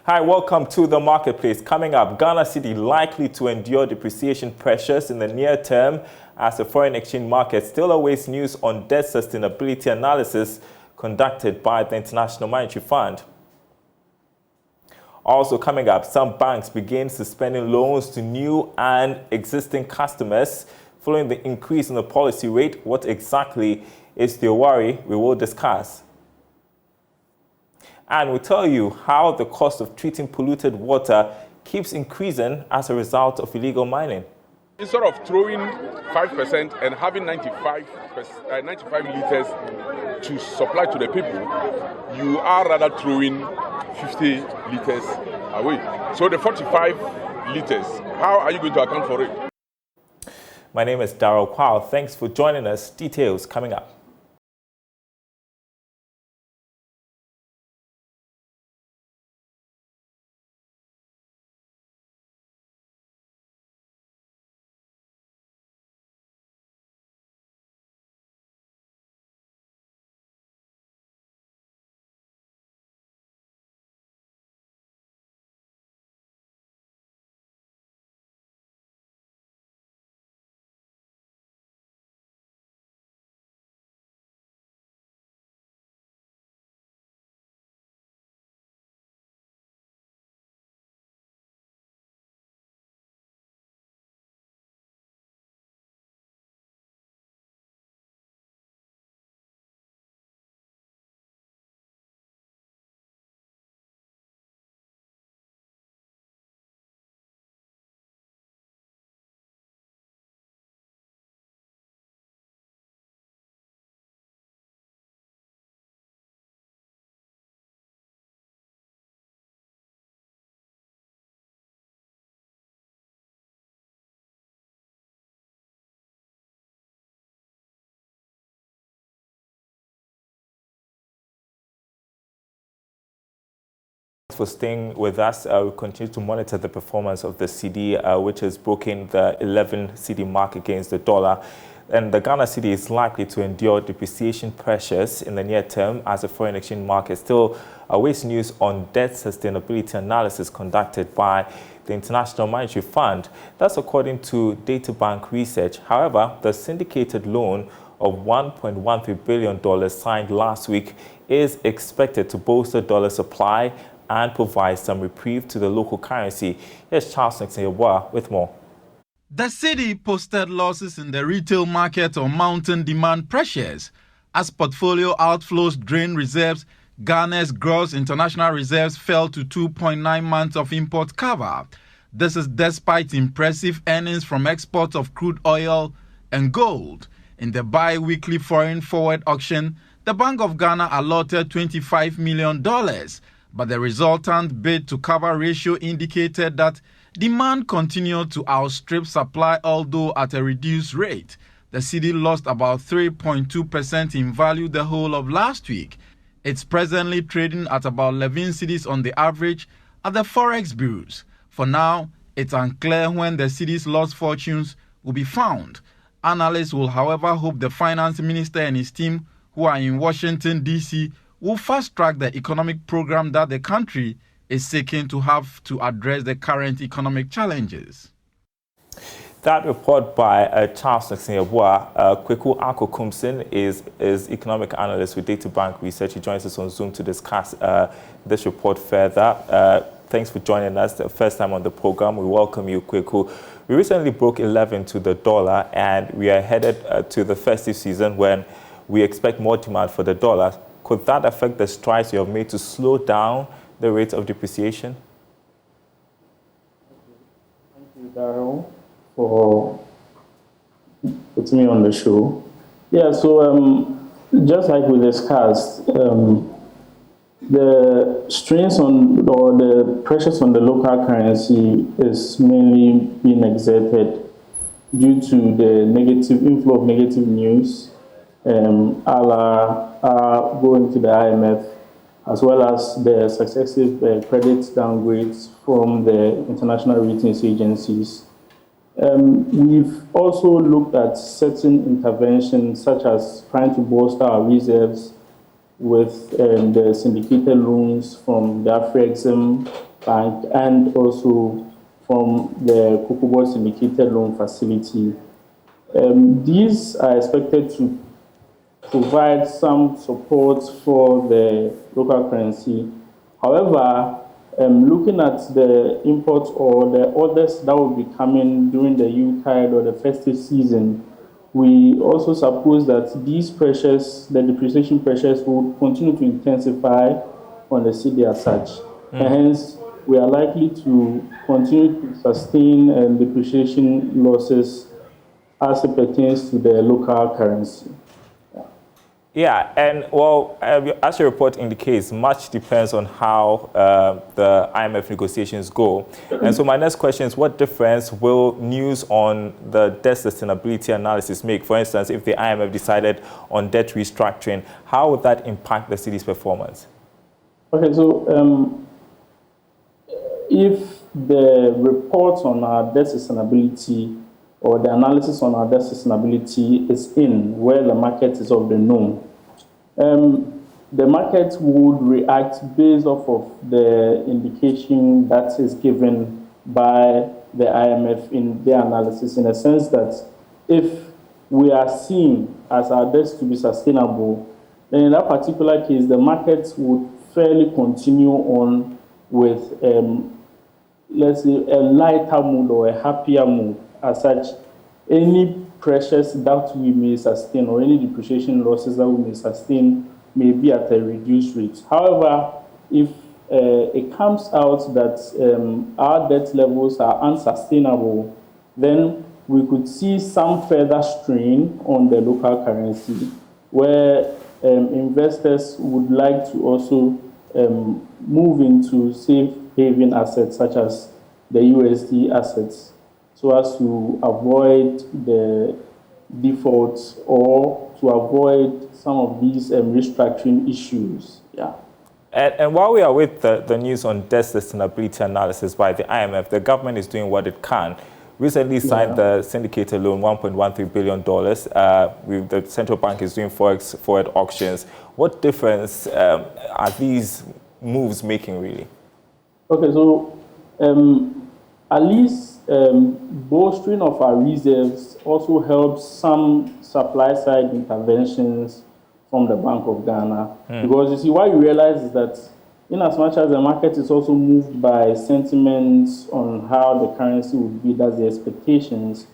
Hi, welcome to the marketplace. Coming up, Ghana cedi likely to endure depreciation pressures in the near term as the foreign exchange market still awaits news on debt sustainability analysis conducted by the International Monetary Fund. Also coming up, some banks begin suspending loans to new and existing customers following the increase in the policy rate. What exactly is their worry? We will discuss. And we'll tell you how the cost of treating polluted water keeps increasing as a result of illegal mining. Instead of throwing 5% and having 95 liters to supply to the people, you are rather throwing 50 liters away. So the 45 liters, how are you going to account for it? My name is Daryl Kwawu. Thanks for joining us. Details coming up. For staying with us. We continue to monitor the performance of the cedi, which has broken the 11 cedi mark against the dollar. And the Ghana cedi is likely to endure depreciation pressures in the near term as the foreign exchange market still awaits news on debt sustainability analysis conducted by the International Monetary Fund. That's according to Data Bank research. However, the syndicated loan of $1.13 billion signed last week is expected to bolster dollar supply and provide some reprieve to the local currency. Here's Charles Nexeyewa with more. The cedi posted losses in the retail market on mounting demand pressures. As portfolio outflows drained reserves, Ghana's gross international reserves fell to 2.9 months of import cover. This is despite impressive earnings from exports of crude oil and gold. In the bi-weekly foreign forward auction, the Bank of Ghana allotted $25 million. But the resultant bid-to-cover ratio indicated that demand continued to outstrip supply, although at a reduced rate. The cedi lost about 3.2% in value the whole of last week. It's presently trading at about 11 cedis on the average at the forex bureaus. For now, it's unclear when the cedi's lost fortunes will be found. Analysts will, however, hope the finance minister and his team, who are in Washington, D.C., will fast-track the economic program that the country is seeking to have to address the current economic challenges. That report by Charles Nexeyewa. Kweku Ako-Kumsin is economic analyst with Data Bank Research. He joins us on Zoom to discuss this report further. Thanks for joining us. The first time on the program. We welcome you, Kweku. We recently broke 11 to the dollar, and we are headed to the festive season when we expect more demand for the dollar. Could that affect the strides you have made to slow down the rate of depreciation? Thank you, Daryl, for putting me on the show. Yeah, so just like we discussed, the strains on or the pressures on the local currency is mainly being exerted due to the negative inflow of negative news, going to the IMF, as well as the successive credit downgrades from the international ratings agencies. We've also looked at certain interventions, such as trying to bolster our reserves with the syndicated loans from the Afrexim Bank and also from the Kokobo syndicated loan facility. These are expected to provide some support for the local currency. However, looking at the imports or the orders that will be coming during the Yuletide or the festive season, we also suppose that these pressures, the depreciation pressures, will continue to intensify on the cedi as such. And hence, we are likely to continue to sustain depreciation losses as it pertains to the local currency. Yeah, and well, as your report indicates, much depends on how the IMF negotiations go. And so my next question is, what difference will news on the debt sustainability analysis make? For instance, if the IMF decided on debt restructuring, how would that impact the city's performance? Okay, so if the report on our debt sustainability or the analysis on our debt sustainability is in where the market is of the known, the market would react based off of the indication that is given by the IMF in their analysis, in a sense that if we are seeing as our debts to be sustainable, then in that particular case, the market would fairly continue on with, let's say, a lighter mood or a happier mood. As such, any pressures that we may sustain or any depreciation losses that we may sustain may be at a reduced rate. However, if it comes out that our debt levels are unsustainable, then we could see some further strain on the local currency, where investors would like to also move into safe haven assets such as the USD assets, so as to avoid the defaults or to avoid some of these restructuring issues. Yeah. And while we are with the news on debt sustainability analysis by the IMF, the government is doing what it can. Recently signed the syndicated loan, $1.13 billion. The central bank is doing forward auctions. What difference are these moves making, really? Okay, so at least bolstering of our reserves also helps some supply-side interventions from the Bank of Ghana. Because you see, what you realize is that in as much as the market is also moved by sentiments on how the currency would be, that's the expectations,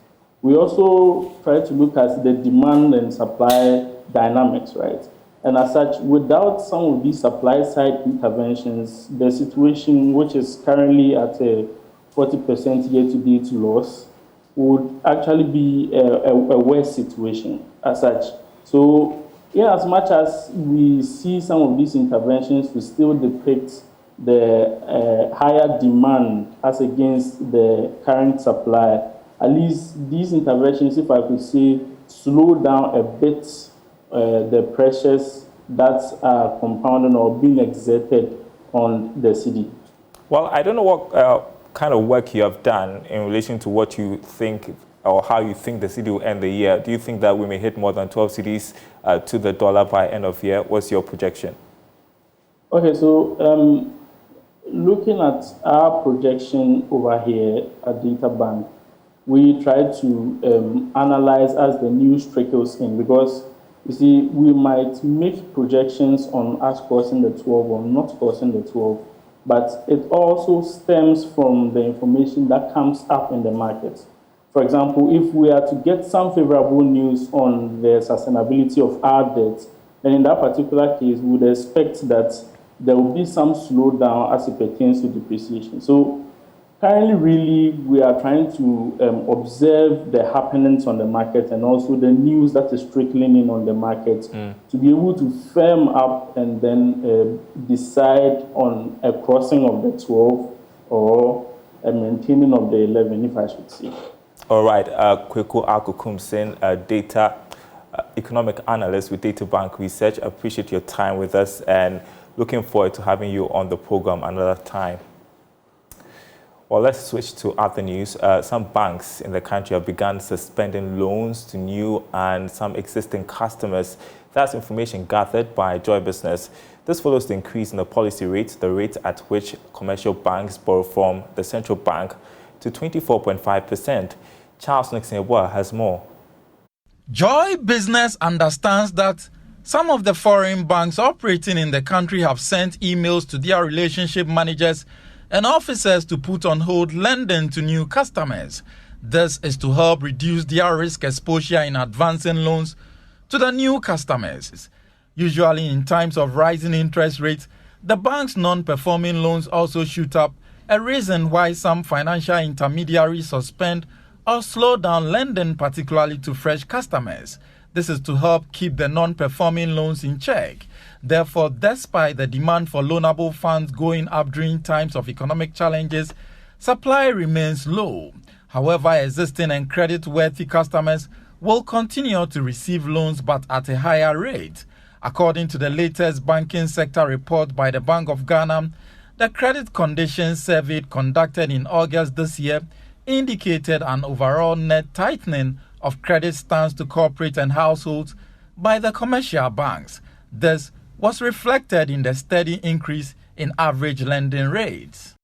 we also try to look at the demand and supply dynamics, right? And as such, without some of these supply-side interventions, the situation, which is currently at a 40% year-to-date loss, would actually be a worse situation as such. So, in as much as we see some of these interventions to still depict the higher demand as against the current supply, at least these interventions, if I could say, slow down a bit the pressures that are compounding or being exerted on the city. Well, I don't know what kind of work you have done in relation to what you think or how you think the city will end the year. Do you think that we may hit more than 12 cities to the dollar by end of year? What's your projection? Okay, so looking at our projection over here at Data Bank, we try to analyze as the news trickles in, because you see, we might make projections on us crossing the 12 or not crossing the 12, but it also stems from the information that comes up in the market. For example, if we are to get some favorable news on the sustainability of our debt, then in that particular case, we would expect that there will be some slowdown as it pertains to depreciation. So currently, really, we are trying to observe the happenings on the market and also the news that is trickling in on the market to be able to firm up and then decide on a crossing of the 12 or a maintaining of the 11, if I should say. All right, Kwawu Akukumsin, data economic analyst with Data Bank Research. I appreciate your time with us and looking forward to having you on the program another time. Well, let's switch to other news. Some banks in the country have begun suspending loans to new and some existing customers. That's information gathered by Joy Business. This follows the increase in the policy rate, the rate at which commercial banks borrow from the central bank, to 24.5%. Charles Nixon has more. Joy Business understands that some of the foreign banks operating in the country have sent emails to their relationship managers and officers to put on hold lending to new customers. This is to help reduce their risk exposure in advancing loans to the new customers. Usually in times of rising interest rates, the bank's non-performing loans also shoot up, a reason why some financial intermediaries suspend or slow down lending, particularly to fresh customers. This is to help keep the non-performing loans in check. Therefore, despite the demand for loanable funds going up during times of economic challenges, supply remains low. However, existing and credit-worthy customers will continue to receive loans but at a higher rate. According to the latest banking sector report by the Bank of Ghana, the credit conditions survey conducted in August this year indicated an overall net tightening of credit stance to corporate and households by the commercial banks. This was reflected in the steady increase in average lending rates.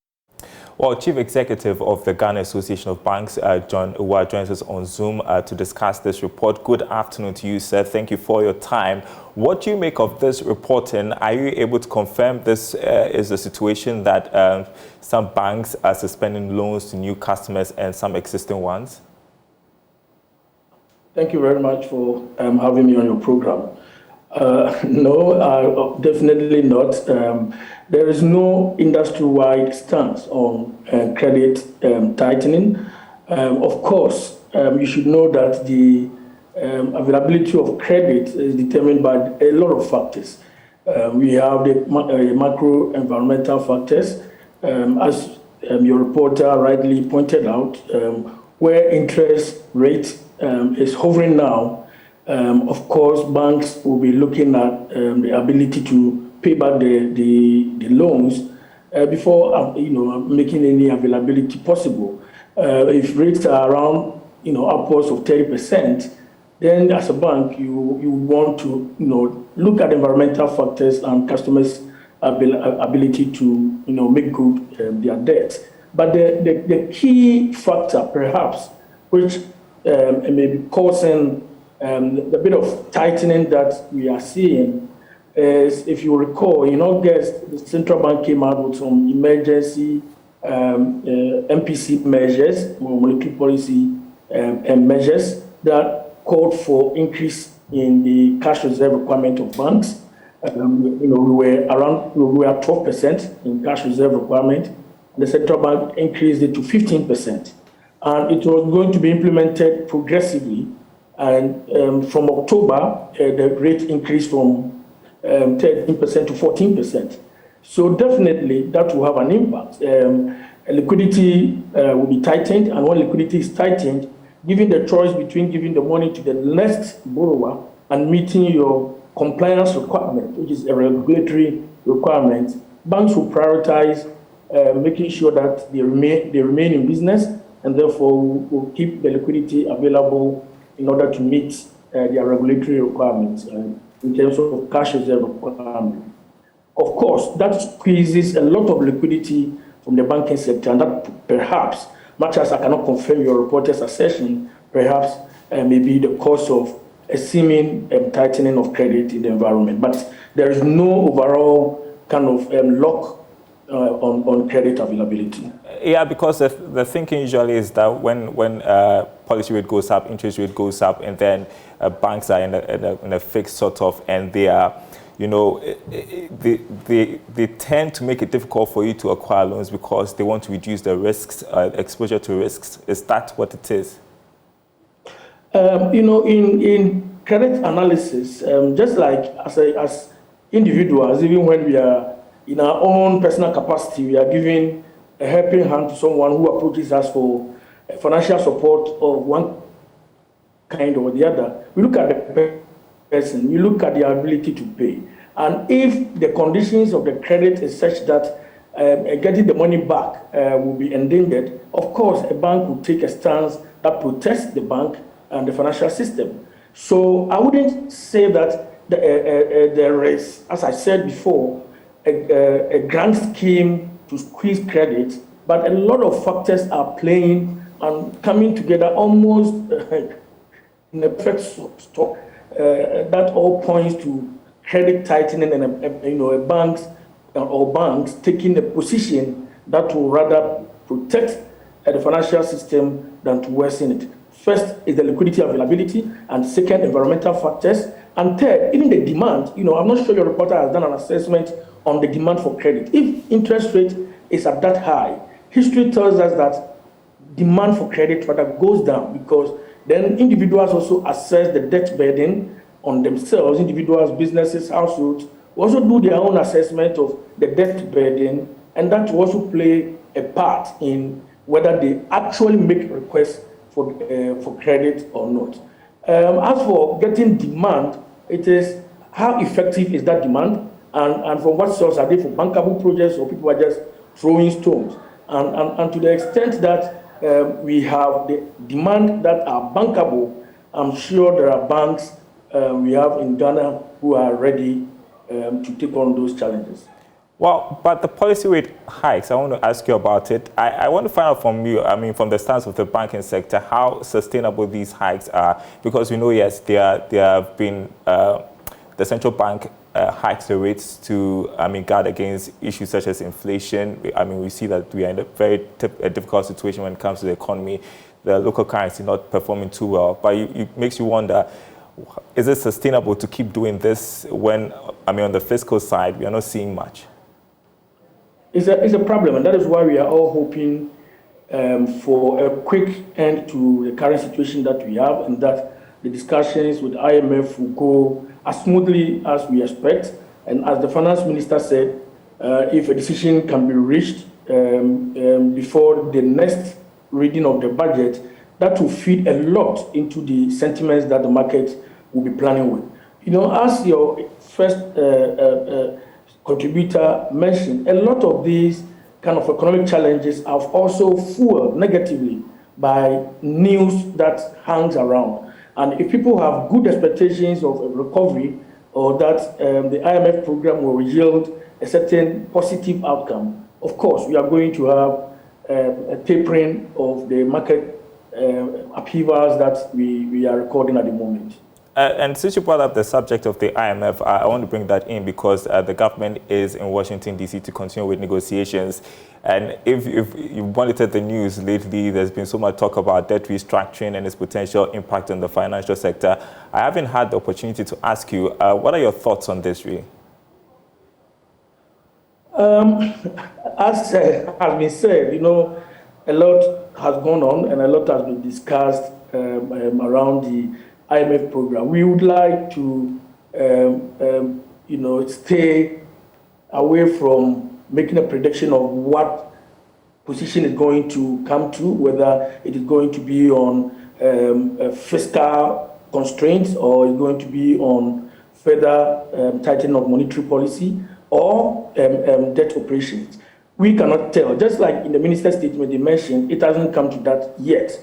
Well, Chief Executive of the Ghana Association of Banks, John Kwawu, joins us on Zoom to discuss this report. Good afternoon to you, sir. Thank you for your time. What do you make of this reporting? Are you able to confirm this is a situation that some banks are suspending loans to new customers and some existing ones? Thank you very much for having me on your program. No, definitely not. There is no industry-wide stance on credit tightening. Of course, you should know that the availability of credit is determined by a lot of factors. We have the macro environmental factors, as your reporter rightly pointed out, where interest rate is hovering now. Of course, banks will be looking at the ability to pay back the loans before making any availability possible. If rates are around upwards of 30%, then as a bank you want to look at environmental factors and customers' ability to make good their debts. But the key factor, perhaps, which may be causing the bit of tightening that we are seeing is, if you recall, in August, the central bank came out with some emergency MPC measures, or monetary policy measures, that called for increase in the cash reserve requirement of banks. We were at 12% in cash reserve requirement. The central bank increased it to 15%, and it was going to be implemented progressively. And from October, the rate increased from 13% to 14%. So definitely that will have an impact. Liquidity will be tightened, and when liquidity is tightened, giving the choice between giving the money to the next borrower and meeting your compliance requirement, which is a regulatory requirement, banks will prioritize making sure that they remain in business, and therefore will keep the liquidity available in order to meet their regulatory requirements in terms of cash reserve requirement. Of course, that squeezes a lot of liquidity from the banking sector, and that perhaps, much as I cannot confirm your reporter's assertion, perhaps may be the cause of a seeming tightening of credit in the environment. But there is no overall kind of lock on credit availability. Yeah, because the thinking usually is that when policy rate goes up, interest rate goes up, and then banks are in a fixed sort of, and they are, they tend to make it difficult for you to acquire loans because they want to reduce the risks, exposure to risks. Is that what it is? In credit analysis, just like as individuals, even when we are in our own personal capacity, we are giving a helping hand to someone who approaches us for financial support of one kind or the other. We look at the person, we look at their ability to pay. And if the conditions of the credit is such that getting the money back will be endangered, of course, a bank will take a stance that protects the bank and the financial system. So I wouldn't say that there is, as I said before, a grand scheme to squeeze credit, but a lot of factors are playing and coming together almost in a perfect stock that all points to credit tightening and a banks taking a position that will rather protect the financial system than to worsen it. First is the liquidity availability, and second, environmental factors, and third, even the demand. I'm not sure your reporter has done an assessment on the demand for credit. If interest rate is at that high, history tells us that demand for credit rather goes down, because then individuals also assess the debt burden on themselves. Individuals, businesses, households also do their own assessment of the debt burden, and that will also play a part in whether they actually make requests for credit or not. As for getting demand, it is how effective is that demand, and from what source are they, for bankable projects or people are just throwing stones? And to the extent that we have the demand that are bankable, I'm sure there are banks we have in Ghana who are ready to take on those challenges. Well, but the policy rate hikes, I want to ask you about it. I want to find out from you, from the stance of the banking sector, how sustainable these hikes are. Because we know, yes, there have been, the central bank hikes the rates to, guard against issues such as inflation. We see that we are in a very difficult situation when it comes to the economy. The local currency not performing too well. But it makes you wonder, is it sustainable to keep doing this when, on the fiscal side, we are not seeing much? It's a problem, and that is why we are all hoping for a quick end to the current situation that we have, and that the discussions with IMF will go as smoothly as we expect. And as the finance minister said, if a decision can be reached before the next reading of the budget, that will feed a lot into the sentiments that the market will be planning with. As your first contributor mentioned, a lot of these kind of economic challenges are also fueled negatively by news that hangs around. And if people have good expectations of a recovery, or that the IMF program will yield a certain positive outcome, of course, we are going to have a tapering of the market upheavals that we are recording at the moment. And since you brought up the subject of the IMF, I want to bring that in because the government is in Washington, D.C. to continue with negotiations. And if you monitored the news lately, there's been so much talk about debt restructuring and its potential impact on the financial sector. I haven't had the opportunity to ask you, what are your thoughts on this, really? As has been said, a lot has gone on and a lot has been discussed around the IMF program. We would like to, stay away from making a prediction of what position is going to come to, whether it is going to be on fiscal constraints or is going to be on further tightening of monetary policy or debt operations. We cannot tell. Just like in the minister's statement they mentioned, it hasn't come to that yet.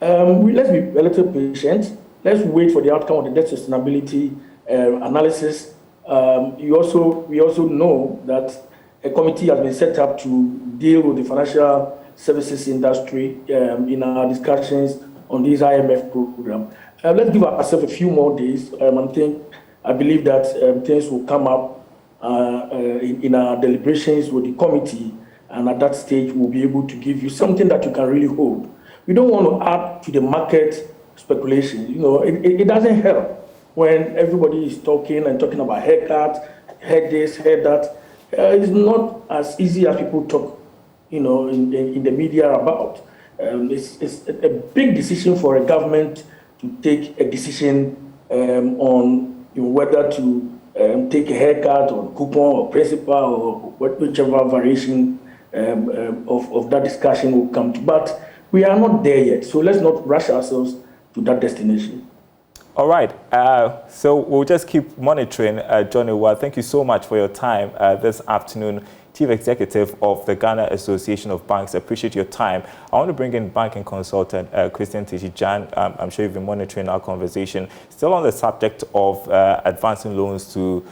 Let's be a little patient. Let's wait for the outcome of the debt sustainability analysis. We also know that a committee has been set up to deal with the financial services industry in our discussions on this IMF program. Let's give ourselves a few more days. I believe that things will come up in our deliberations with the committee, and at that stage we'll be able to give you something that you can really hold. We don't want to add to the market speculation. It doesn't help when everybody is talking about haircut, head this, head that. It's not as easy as people talk, in the media about. It's a big decision for a government to take a decision on whether to take a haircut or coupon or principal or whichever variation of that discussion will come to. But we are not there yet, so let's not rush ourselves to that destination. All right, so we'll just keep monitoring. Johnny, well, thank you so much for your time this afternoon Chief Executive of the Ghana Association of Banks. I appreciate your time. I want to bring in banking consultant Christian Tijijan. I'm sure you've been monitoring our conversation. Still on the subject of advancing loans to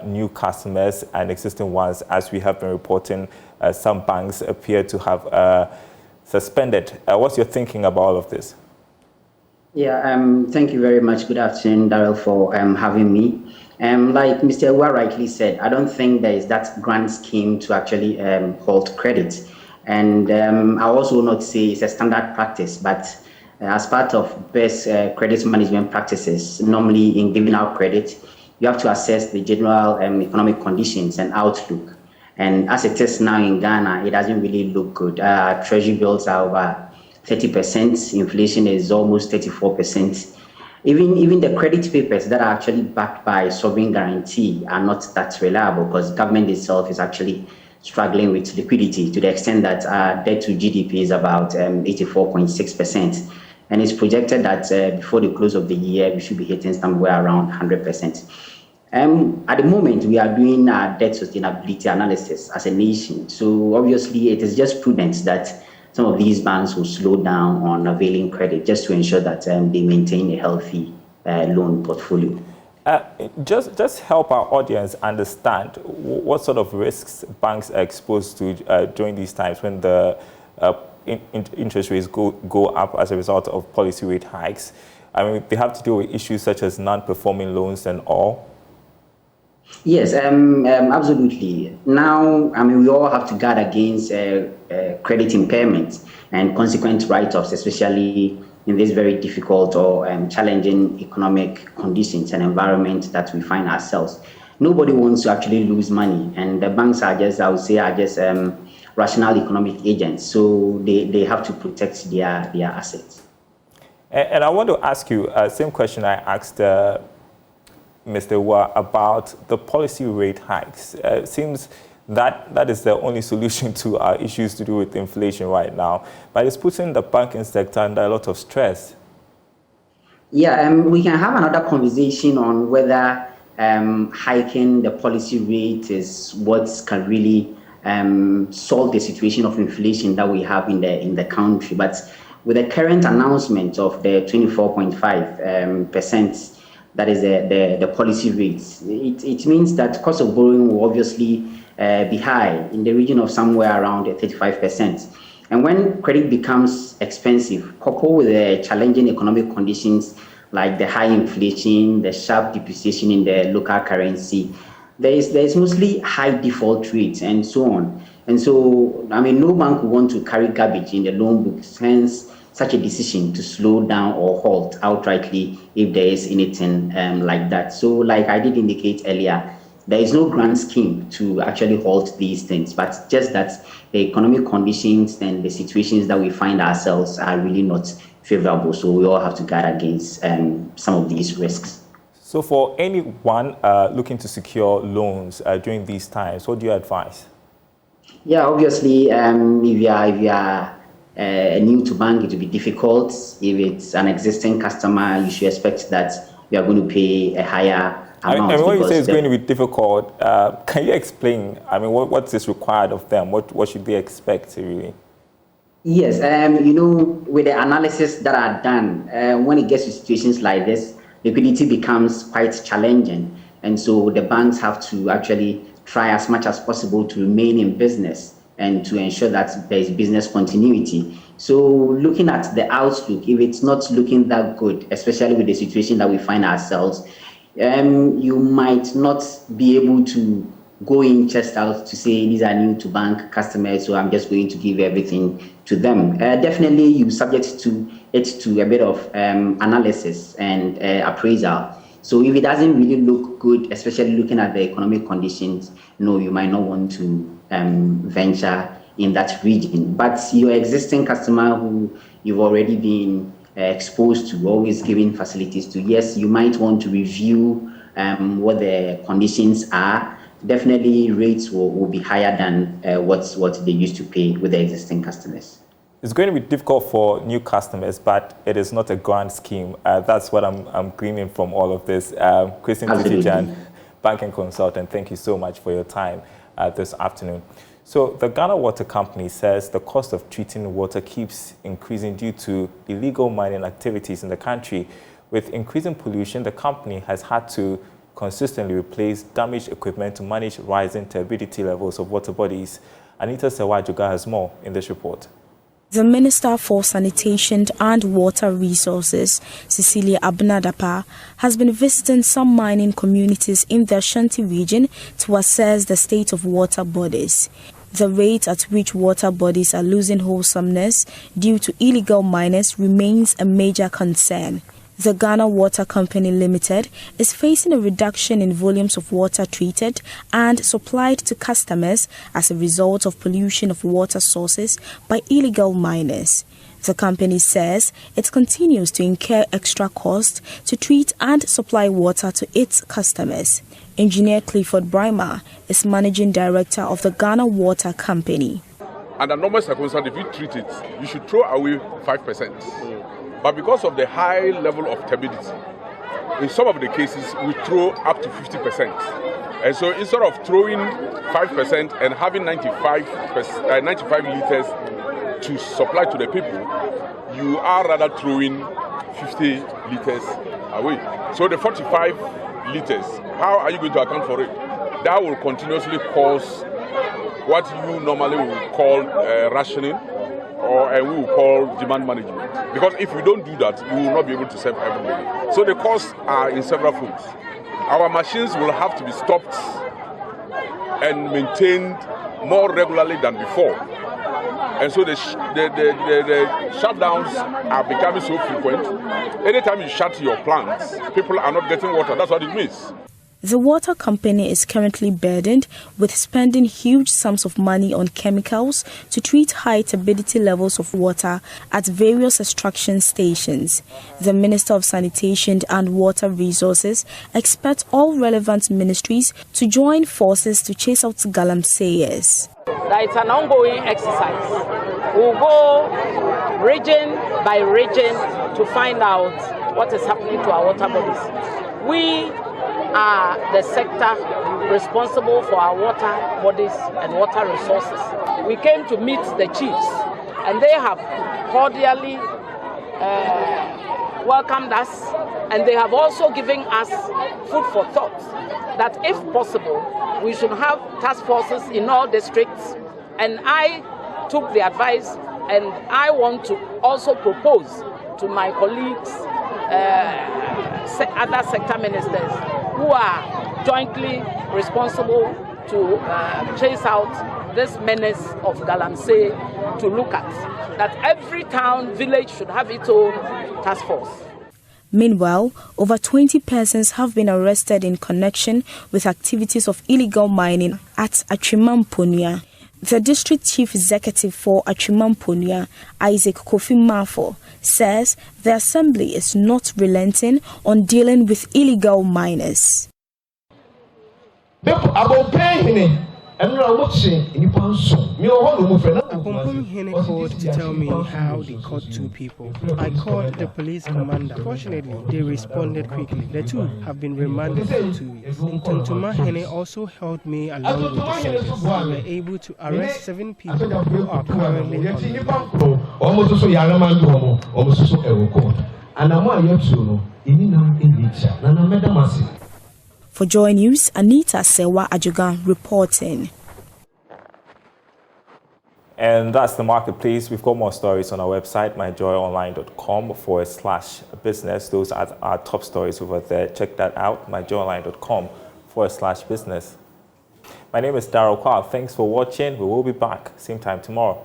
new customers and existing ones, as we have been reporting, some banks appear to have suspended. What's your thinking about all of this? Yeah, thank you very much. Good afternoon, Daryl, for having me. Like Mr. Ewa rightly said, I don't think there is that grand scheme to actually hold credit. And I also will not say it's a standard practice, but as part of best credit management practices, normally in giving out credit, you have to assess the general economic conditions and outlook. And as it is now in Ghana, it doesn't really look good. Treasury bills are over 30%, inflation is almost 34%. Even the credit papers that are actually backed by sovereign guarantee are not that reliable, because government itself is actually struggling with liquidity to the extent that debt to GDP is about 84.6%. And it's projected that before the close of the year, we should be hitting somewhere around 100%. At the moment, we are doing debt sustainability analysis as a nation. So obviously, it is just prudent that some of these banks will slow down on availing credit just to ensure that they maintain a healthy loan portfolio. Just help our audience understand what sort of risks banks are exposed to during these times when the interest rates go up as a result of policy rate hikes. I mean, they have to deal with issues such as non-performing loans and all. Yes, absolutely. Now, I mean, we all have to guard against credit impairment and consequent write-offs, especially in this very difficult or challenging economic conditions and environment that we find ourselves. Nobody wants to actually lose money, and the banks are just, I would say, rational economic agents. So they have to protect their assets. And I want to ask you, same question I asked Mr. Ewa about the policy rate hikes. It seems that is the only solution to our issues to do with inflation right now, but it's putting the banking sector under a lot of stress. Yeah, we can have another conversation on whether hiking the policy rate is what can really solve the situation of inflation that we have in the country. But with the current announcement of the 24.5%, that is the policy rates, it means that cost of borrowing will obviously be high in the region of somewhere around 35%. And when credit becomes expensive, coupled with the challenging economic conditions like the high inflation, the sharp depreciation in the local currency, there is mostly high default rates and so on. And so, I mean, no bank will want to carry garbage in the loan books, hence such a decision to slow down or halt outrightly if there is anything like that. So like I did indicate earlier, there is no grand scheme to actually halt these things, but just that the economic conditions and the situations that we find ourselves are really not favorable. So we all have to guard against some of these risks. So for anyone looking to secure loans during these times, what do you advise? Yeah, obviously, if you are new to bank, it will be difficult. If it's an existing customer, you should expect that you are going to pay a higher amount. And when you say it's going to be difficult, can you explain? I mean, what is required of them? What should they expect, really? Yes, you know, with the analysis that are done, when it gets to situations like this, liquidity becomes quite challenging. And so the banks have to actually try as much as possible to remain in business and to ensure that there is business continuity. So looking at the outlook, if it's not looking that good, especially with the situation that we find ourselves, you might not be able to go in chest out to say these are new to bank customers, so I'm just going to give everything to them. Definitely you subject to it to a bit of analysis and appraisal. So if it doesn't really look good, especially looking at the economic conditions, no, you might not want to venture in that region. But your existing customer who you've already been exposed to, always giving facilities to, yes, you might want to review what the conditions are. Definitely rates will be higher than what they used to pay with the existing customers. It's going to be difficult for new customers, but it is not a grand scheme. That's what I'm gleaning from all of this. Christian Tijijan, banking consultant, thank you so much for your time. this afternoon. So the Ghana Water Company says the cost of treating water keeps increasing due to illegal mining activities in the country. With increasing pollution, the company has had to consistently replace damaged equipment to manage rising turbidity levels of water bodies. Anita Sewajuga has more in this report. The Minister for Sanitation and Water Resources, Cecilia Abnadapa, has been visiting some mining communities in the Ashanti region to assess the state of water bodies. The rate at which water bodies are losing wholesomeness due to illegal miners remains a major concern. The Ghana Water Company Limited is facing a reduction in volumes of water treated and supplied to customers as a result of pollution of water sources by illegal miners. The company says it continues to incur extra costs to treat and supply water to its customers. Engineer Clifford Brymer is managing director of the Ghana Water Company. Under normal circumstances, if you treat it, you should throw away 5%. But because of the high level of turbidity, in some of the cases, we throw up to 50%. And so instead of throwing 5% and having 95 liters to supply to the people, you are rather throwing 50 liters away. So the 45 liters, how are you going to account for it? That will continuously cause what you normally would call rationing, and we will call demand management. Because if we don't do that, we will not be able to serve everybody. So the costs are in several folds. Our machines will have to be stopped and maintained more regularly than before. And so the shutdowns are becoming so frequent. Anytime you shut your plants, people are not getting water. That's what it means. The water company is currently burdened with spending huge sums of money on chemicals to treat high turbidity levels of water at various extraction stations. The Minister of Sanitation and Water Resources expects all relevant ministries to join forces to chase out galamseyers. It's an ongoing exercise. We'll go region by region to find out what is happening to our water bodies. We are the sector responsible for our water bodies and water resources. We came to meet the chiefs, and they have cordially welcomed us, and they have also given us food for thought that if possible, we should have task forces in all districts. And I took the advice, and I want to also propose to my colleagues, other sector ministers, who are jointly responsible to chase out this menace of galamsey, to look at that every town, village should have its own task force. Meanwhile, over 20 persons have been arrested in connection with activities of illegal mining at Atwimamponia. The District Chief Executive for Atwimamponia, Isaac Kofi Mafo, says the Assembly is not relenting on dealing with illegal miners. Apompom Hene called to tell me how they caught two people. I called the police commander. Fortunately, they responded quickly. The two have been remanded for 2 weeks. Ntontoma Hene also helped me along with the service. We were able to arrest 7 people who are currently on the. For JoyNews, Anita Sewajuga reporting. And that's the marketplace. We've got more stories on our website, myjoyonline.com/business. Those are our top stories over there. Check that out, myjoyonline.com/business. My name is Daryl Kwawu. Thanks for watching. We will be back same time tomorrow.